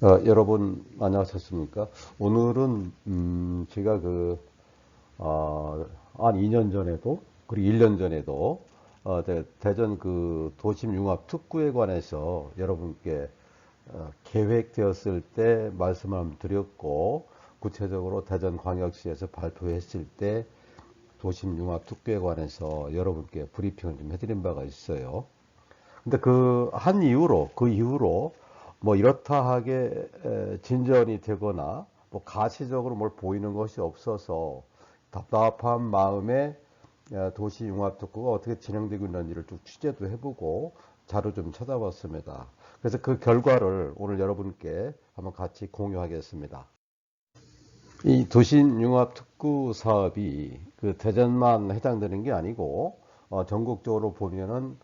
여러분 안녕하셨습니까? 오늘은 제가 한 2년 전에도 그리고 1년 전에도 대전 그 도심 융합 특구에 관해서 여러분께 계획되었을 때 말씀을 드렸고, 구체적으로 대전광역시에서 발표했을 때 도심 융합 특구에 관해서 여러분께 브리핑을 좀 해드린 바가 있어요. 근데 그 이후로 뭐 이렇다 하게 진전이 되거나 뭐 가시적으로 뭘 보이는 것이 없어서 답답한 마음에 도시융합특구가 어떻게 진행되고 있는지를 쭉 취재도 해보고 자료 좀 찾아봤습니다. 그래서 그 결과를 오늘 여러분께 한번 같이 공유하겠습니다. 이 도시융합특구 사업이 그 대전만 해당되는 게 아니고 전국적으로 보면은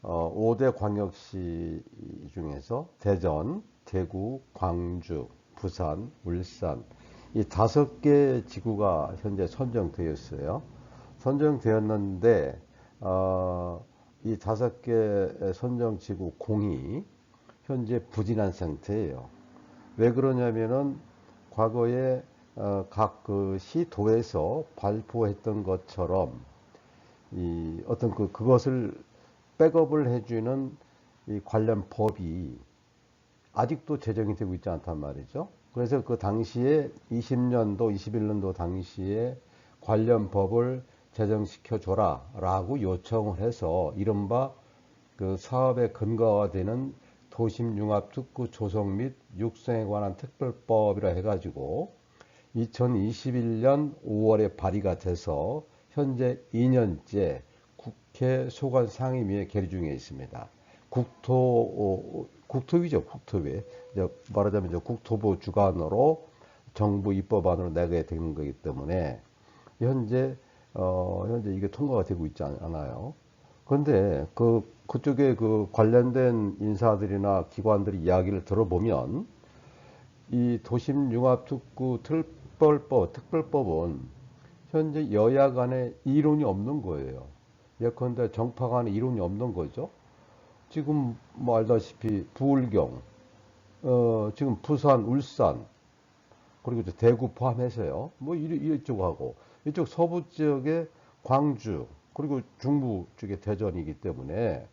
5대 광역시 중에서 대전, 대구, 광주, 부산, 울산 이 5개 지구가 현재 선정되었어요. 선정되었는데 이 5개 선정 지구 공이 현재 부진한 상태예요. 왜 그러냐면은 과거에 각 그 시도에서 발표했던 것처럼 이 어떤 그것을 백업을 해주는 이 관련 법이 아직도 제정이 되고 있지 않단 말이죠. 그래서 그 당시에 20년도, 21년도 당시에 관련 법을 제정시켜 줘라 라고 요청을 해서 이른바 그 사업의 근거가 되는 도심융합특구 조성 및 육성에 관한 특별법이라 해가지고 2021년 5월에 발의가 돼서 현재 2년째 국회 소관 상임위에 계류 중에 있습니다. 국토위죠, 국토위. 말하자면 국토부 주관으로 정부 입법안으로 내게 되는 거기 때문에 현재 이게 통과가 되고 있지 않아요. 그런데 그쪽에 그 관련된 인사들이나 기관들이 이야기를 들어보면 이 도심융합특구 특별법은 현재 여야 간에 이론이 없는 거예요. 예컨대 정파 간에 이론이 없는 거죠. 지금 뭐 알다시피 부울경, 지금 부산, 울산, 그리고 대구 포함해서요. 뭐 이쪽하고 이쪽 서부 지역의 광주, 그리고 중부 쪽의 대전이기 때문에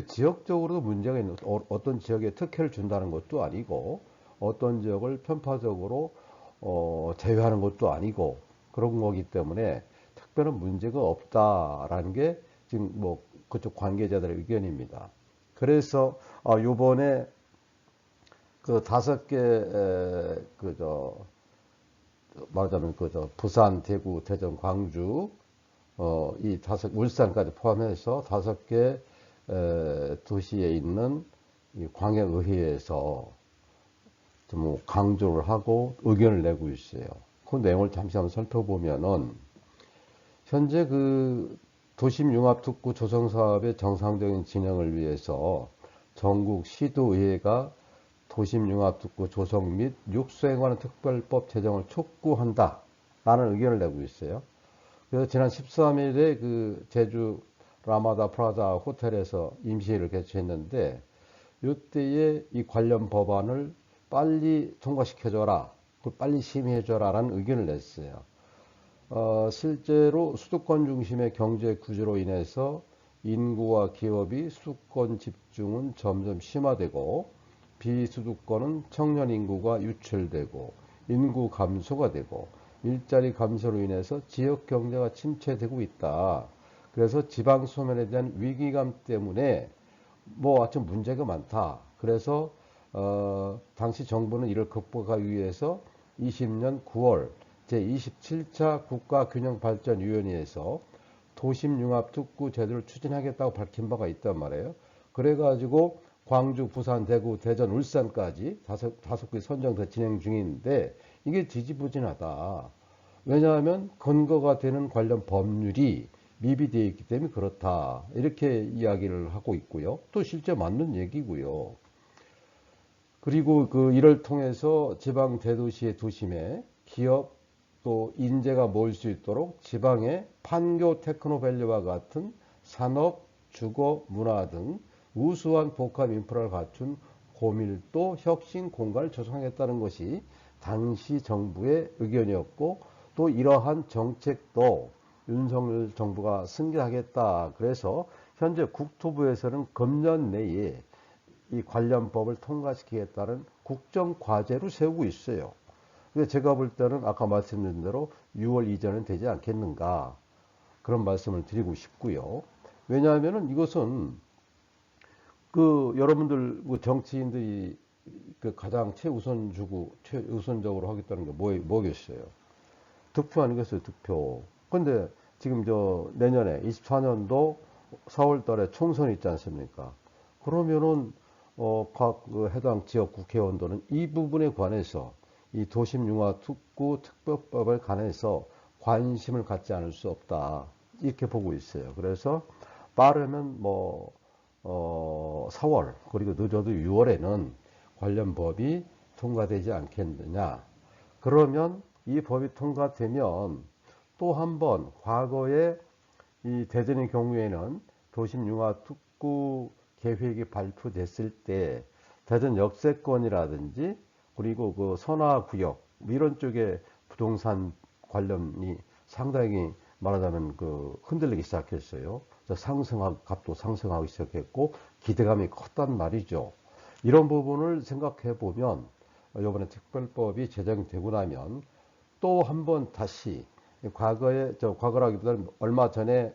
지역적으로도 문제가 있는, 어떤 지역에 특혜를 준다는 것도 아니고 어떤 지역을 편파적으로 제외하는 것도 아니고 그런 거기 때문에 특별한 문제가 없다라는 게 지금 뭐 그쪽 관계자들의 의견입니다. 그래서 요번에 그 5개 그저 말하자면 그저 부산, 대구, 대전, 광주 이 울산까지 포함해서 5개 도시에 있는 이 광역의회에서 좀 강조를 하고 의견을 내고 있어요. 그 내용을 잠시 한번 살펴보면은 현재 그 도심융합특구 조성사업의 정상적인 진행을 위해서 전국 시도의회가 도심융합특구 조성 및 육성에 관한 특별법 제정을 촉구한다 라는 의견을 내고 있어요. 그래서 지난 13일에 그 제주 라마다 프라자 호텔에서 임시회를 개최했는데 이때에 이 관련 법안을 빨리 통과시켜줘라, 빨리 심의해줘라 라는 의견을 냈어요. 실제로 수도권 중심의 경제 구조로 인해서 인구와 기업이 수도권 집중은 점점 심화되고 비수도권은 청년 인구가 유출되고 인구 감소가 되고 일자리 감소로 인해서 지역 경제가 침체되고 있다. 그래서 지방 소멸에 대한 위기감 때문에 뭐 하여튼 문제가 많다. 그래서 당시 정부는 이를 극복하기 위해서 20년 9월 제27차 국가균형발전위원회에서 도심융합특구 제도를 추진하겠다고 밝힌 바가 있단 말이에요. 그래가지고 광주, 부산, 대구, 대전, 울산까지 다섯 개 선정돼 진행 중인데 이게 지지부진하다. 왜냐하면 근거가 되는 관련 법률이 미비되어 있기 때문에 그렇다. 이렇게 이야기를 하고 있고요. 또 실제 맞는 얘기고요. 그리고 이를 통해서 지방 대도시의 도심에 기업 또 인재가 모일 수 있도록 지방의 판교 테크노밸리와 같은 산업, 주거, 문화 등 우수한 복합 인프라를 갖춘 고밀도 혁신 공간을 조성하겠다는 것이 당시 정부의 의견이었고, 또 이러한 정책도 윤석열 정부가 승계하겠다. 그래서 현재 국토부에서는 금년 내에 이 관련법을 통과시키겠다는 국정과제로 세우고 있어요. 근데 제가 볼 때는 아까 말씀드린 대로 6월 이전은 되지 않겠는가, 그런 말씀을 드리고 싶고요. 왜냐하면은 이것은 여러분들 정치인들이 가장 최우선적으로 하겠다는 게 뭐겠어요? 득표 아니겠어요, 득표. 근데 지금 내년에 24년도 4월 달에 총선이 있지 않습니까? 그러면은, 각 해당 지역 국회의원들은 이 부분에 관해서 이 도심융화특구 특별법에 관해서 관심을 갖지 않을 수 없다. 이렇게 보고 있어요. 그래서 빠르면 4월, 그리고 늦어도 6월에는 관련 법이 통과되지 않겠느냐. 그러면 이 법이 통과되면 또 한 번 과거에 이 대전의 경우에는 도심융화특구 계획이 발표됐을 때 대전 역세권이라든지 그리고 선화구역 이런 쪽에 부동산 관련이 상당히 말하자면 흔들리기 시작했어요. 값도 상승하기 시작했고 기대감이 컸단 말이죠. 이런 부분을 생각해 보면 이번에 특별법이 제정되고 나면 또 한 번 다시 과거라기보다는 얼마 전에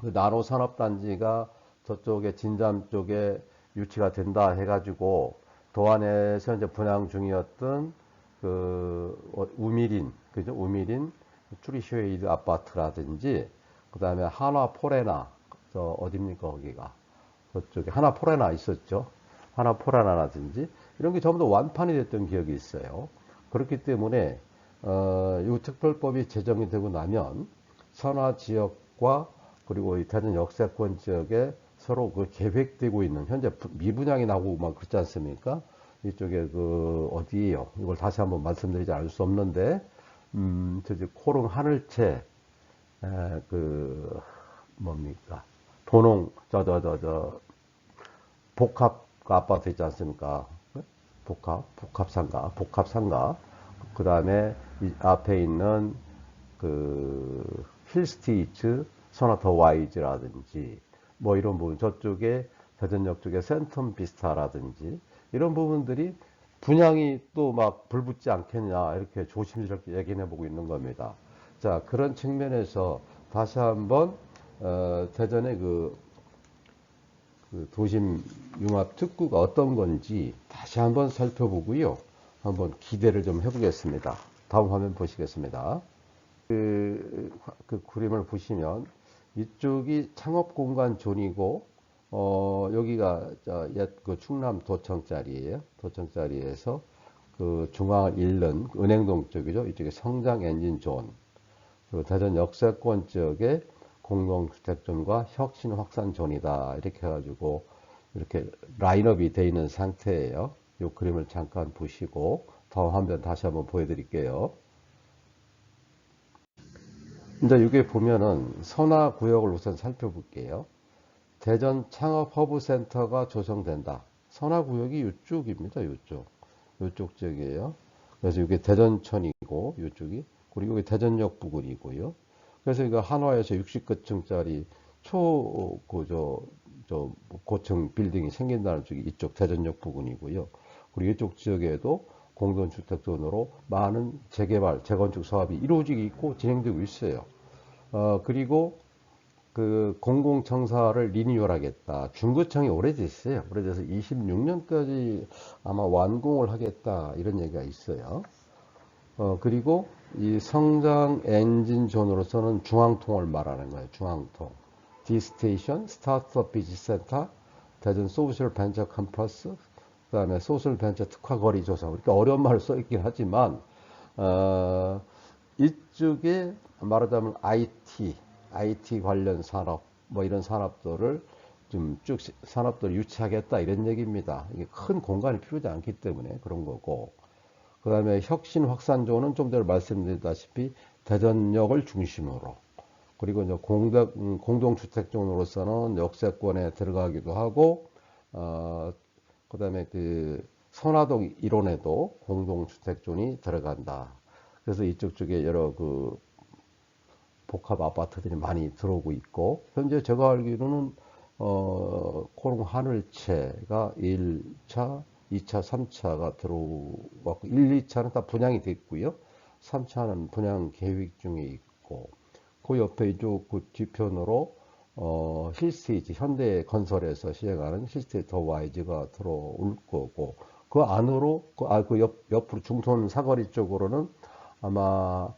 나노산업단지가 저쪽에 진잠 쪽에 유치가 된다 해가지고 도안에서 이제 분양 중이었던 우미린, 그죠? 우미린 추리쇼웨이드 아파트라든지 그 다음에 하나포레나 어딥니까 거기가 저쪽에 하나포레나 있었죠. 하나포레나라든지 이런 게 전부 다 완판이 됐던 기억이 있어요. 그렇기 때문에 이 특별법이 제정이 되고 나면 선화 지역과 그리고 이 대전 역세권 지역에 서로 계획되고 있는 현재 미분양이 나고 막 그렇지 않습니까? 이쪽에 어디예요? 이걸 다시 한번 말씀드리지 않을 수 없는데 코릉 하늘채 뭡니까? 도농 복합 아파트 있지 않습니까? 복합상가. 그 다음에 이 앞에 있는 힐스티츠 소나타 와이즈라든지 이런 부분, 저쪽에 대전역 쪽에 센텀 비스타라든지 이런 부분들이 분양이 또 막 불붙지 않겠냐 이렇게 조심스럽게 얘기해 보고 있는 겁니다. 자, 그런 측면에서 다시 한번 대전의 도심 융합 특구가 어떤 건지 다시 한번 살펴보고요. 한번 기대를 좀 해보겠습니다. 다음 화면 보시겠습니다. 그림을 보시면 이쪽이 창업공간 존이고 여기가 옛 충남 도청자리예요. 도청자리에서 중앙을 잇는 은행동 쪽이죠. 이쪽에 성장 엔진 존, 그리고 대전 역세권 지역에 공동주택존과 혁신 확산 존이다. 이렇게 해가지고 이렇게 라인업이 되어 있는 상태예요. 이 그림을 잠깐 보시고 다음 화면 다시 한번 보여드릴게요. 이제 여기 보면은 선화구역을 우선 살펴볼게요. 대전 창업 허브 센터가 조성된다. 선화구역이 이쪽입니다. 이쪽 지역이에요. 그래서 이게 대전천이고 이쪽이, 그리고 여기 대전역 부근이고요. 그래서 이거 한화에서 60층짜리 고층 빌딩이 생긴다는 쪽이 이쪽 대전역 부근이고요. 그리고 이쪽 지역에도 공동주택존으로 많은 재개발, 재건축 사업이 이루어지고 있고 진행되고 있어요. 그리고 공공청사를 리뉴얼하겠다. 중구청이 오래됐어요. 오래돼서 26년까지 아마 완공을 하겠다. 이런 얘기가 있어요. 그리고 이 성장 엔진존으로서는 중앙통을 말하는 거예요. 중앙통. 디스테이션, 스타트업 비즈센터, 대전 소셜 벤처 캠퍼스, 그 다음에 소셜 벤처 특화 거리 조성. 이렇게 어려운 말을 써있긴 하지만, 이쪽에 말하자면 IT 관련 산업, 이런 산업들을 좀 쭉 산업들을 유치하겠다. 이런 얘기입니다. 이게 큰 공간이 필요하지 않기 때문에 그런 거고. 그 다음에 혁신 확산존은 좀 전에 말씀드렸다시피 대전역을 중심으로, 그리고 이제 공동주택존으로서는 역세권에 들어가기도 하고, 그다음에 그 선화동 일원에도 공동주택존이 들어간다. 그래서 이쪽 쪽에 여러 그 복합 아파트들이 많이 들어오고 있고, 현재 제가 알기로는 코롱 하늘채가 1차, 2차, 3차가 들어왔고, 1, 2차는 다 분양이 됐고요. 3차는 분양 계획 중에 있고, 그 옆에 이쪽 그 뒤편으로 힐스테이지, 현대건설에서 시행하는 힐스테이지 더 와이즈가 들어올 거고, 그 안으로, 옆으로 중촌 사거리 쪽으로는 아마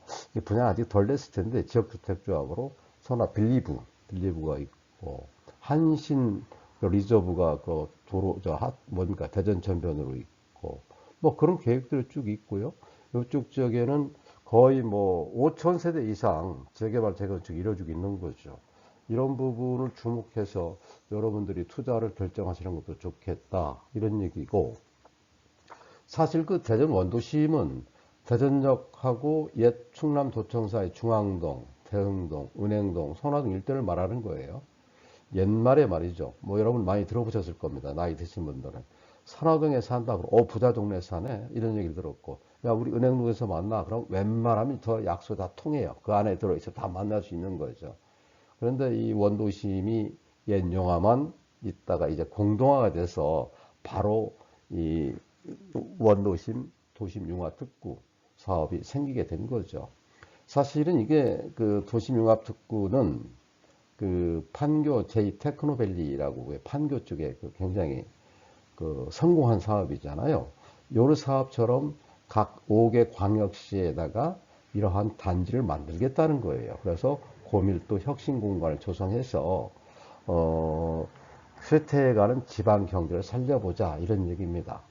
분양 아직 덜 됐을 텐데, 지역주택조합으로 선화 빌리브가 있고, 한신 리저브가 그 도로, 뭡니까, 대전 전변으로 있고, 뭐 그런 계획들이 쭉 있고요. 이쪽 지역에는 거의 뭐 5천 세대 이상 재개발, 재건축 이루어지고 있는 거죠. 이런 부분을 주목해서 여러분들이 투자를 결정하시는 것도 좋겠다. 이런 얘기고, 사실 그 대전 원도심은 대전역하고 옛 충남도청 사이 중앙동, 대흥동, 은행동, 선화동 일대를 말하는 거예요. 옛말에 말이죠. 뭐 여러분 많이 들어보셨을 겁니다. 나이 드신 분들은. 선화동에 산다고, 부자 동네 사네. 이런 얘기를 들었고, 야, 우리 은행동에서 만나. 그럼 웬만하면 저 약속 다 통해요. 그 안에 들어있어 다 만날 수 있는 거죠. 그런데 이 원도심이 옛 용화만 있다가 이제 공동화가 돼서 바로 이 원도심 도심융합특구 사업이 생기게 된 거죠. 사실은 이게 그 도심융합특구는 그 판교 제2테크노밸리라고 판교 쪽에 그 굉장히 그 성공한 사업이잖아요. 요런 사업처럼 각 5개 광역시에다가 이러한 단지를 만들겠다는 거예요. 그래서 고밀도 혁신 공간을 조성해서 쇠퇴해가는 지방 경제를 살려보자 이런 얘기입니다.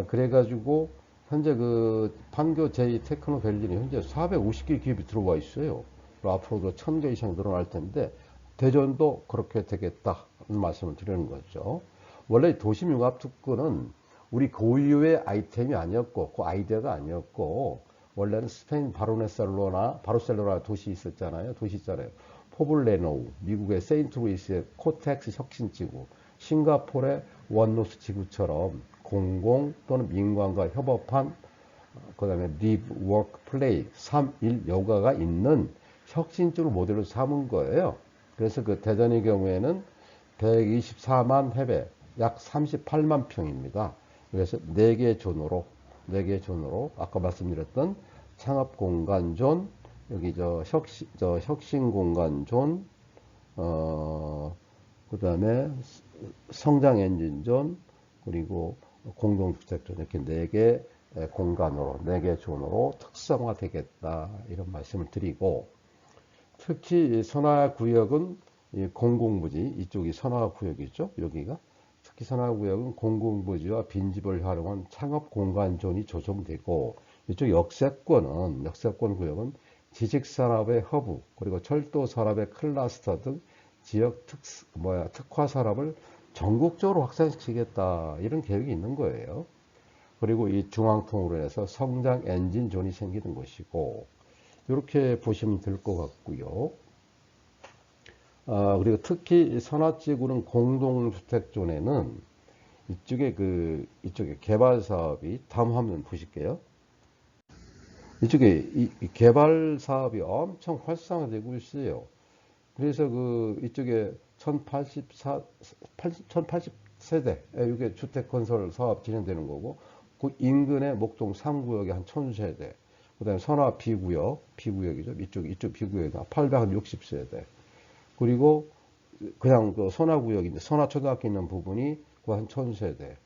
그래가지고 현재 그 판교 제2테크노밸리는 현재 450개 기업이 들어와 있어요. 앞으로도 1000개 이상 늘어날 텐데 대전도 그렇게 되겠다는 말씀을 드리는 거죠. 원래 도심융합특구는 우리 고유의 아이템이 아니었고 그 아이디어가 아니었고, 원래는 스페인 바르셀로나 도시 있었잖아요. 도시 있잖아요. 포블레노우, 미국의 세인트루이스의 코텍스 혁신지구, 싱가포르의 원노스 지구처럼 공공 또는 민관과 협업한, 그 다음에 live, work, play, 3일 여가가 있는 혁신지로 모델로 삼은 거예요. 그래서 그 대전의 경우에는 124만 해배, 약 38만 평입니다. 그래서 4개 존으로 아까 말씀드렸던 창업공간존, 여기 혁신공간존, 그 다음에 성장엔진존, 그리고 공동주택존, 이렇게 4개 공간으로, 4개 존으로 특성화되겠다. 이런 말씀을 드리고, 특히 선화구역은 공공부지, 이쪽이 선화구역이죠. 여기가. 특히 선화구역은 공공부지와 빈집을 활용한 창업공간존이 조성되고, 이쪽 역세권 구역은 지식산업의 허브, 그리고 철도산업의 클러스터 등 지역 특화 산업을 전국적으로 확산시키겠다. 이런 계획이 있는 거예요. 그리고 이 중앙통으로 해서 성장 엔진존이 생기는 것이고, 이렇게 보시면 될 것 같고요. 그리고 특히 선화지구는 공동주택존에는 이쪽에 개발 사업이, 다음 화면 보실게요. 이쪽에 이 개발 사업이 엄청 활성화되고 있어요. 그래서 이쪽에 1080세대, 이게 주택 건설 사업 진행되는 거고, 그 인근의 목동 3구역에 한 1000세대, 그 다음에 선화 B구역이죠. 이쪽 B구역이 860세대. 그리고 그냥 그 선화구역인데, 선화초등학교 있는 부분이 한 1000세대.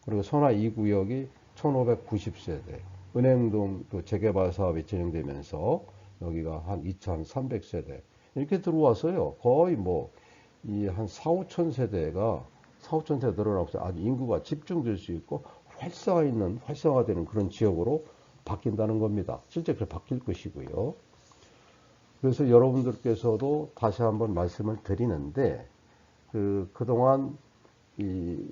그리고 선화 2구역이 1590세대. 은행동 또 재개발 사업이 진행되면서 여기가 한 2300세대. 이렇게 들어와서요. 거의 한 4, 5천 세대가, 4, 5천 세대 늘어나고 아주 인구가 집중될 수 있고 활성화되는 그런 지역으로 바뀐다는 겁니다. 실제 그렇게 바뀔 것이고요. 그래서 여러분들께서도 다시 한번 말씀을 드리는데, 그동안 이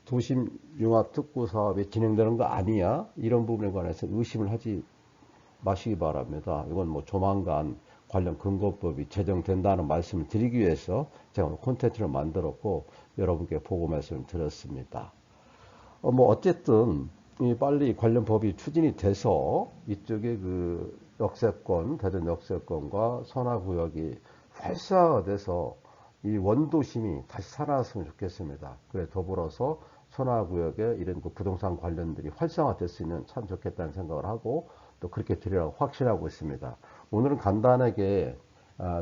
도심융합특구 사업이 진행되는 거 아니야? 이런 부분에 관해서 의심을 하지 마시기 바랍니다. 이건 조만간 관련 근거법이 제정된다는 말씀을 드리기 위해서 제가 오늘 콘텐츠를 만들었고 여러분께 보고 말씀을 드렸습니다. 뭐 어쨌든 이 빨리 관련 법이 추진이 돼서 이쪽에 그 역세권, 대전 역세권과 선화구역이 활성화돼서 이 원도심이 다시 살아났으면 좋겠습니다. 그래 더불어서 선화구역에 이런 그 부동산 관련들이 활성화됐으면 참 좋겠다는 생각을 하고 또 그렇게 되리라고 확신하고 있습니다. 오늘은 간단하게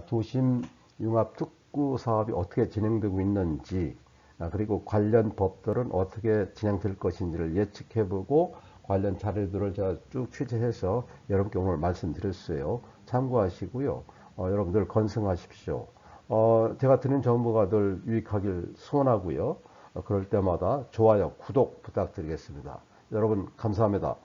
도심 융합 특구 사업이 어떻게 진행되고 있는지 그리고 관련 법들은 어떻게 진행될 것인지를 예측해보고 관련 자료들을 제가 쭉 취재해서 여러분께 오늘 말씀드렸어요. 참고하시고요. 여러분들 건승하십시오. 제가 드린 정보가 늘 유익하길 소원하고요. 그럴 때마다 좋아요, 구독 부탁드리겠습니다. 여러분 감사합니다.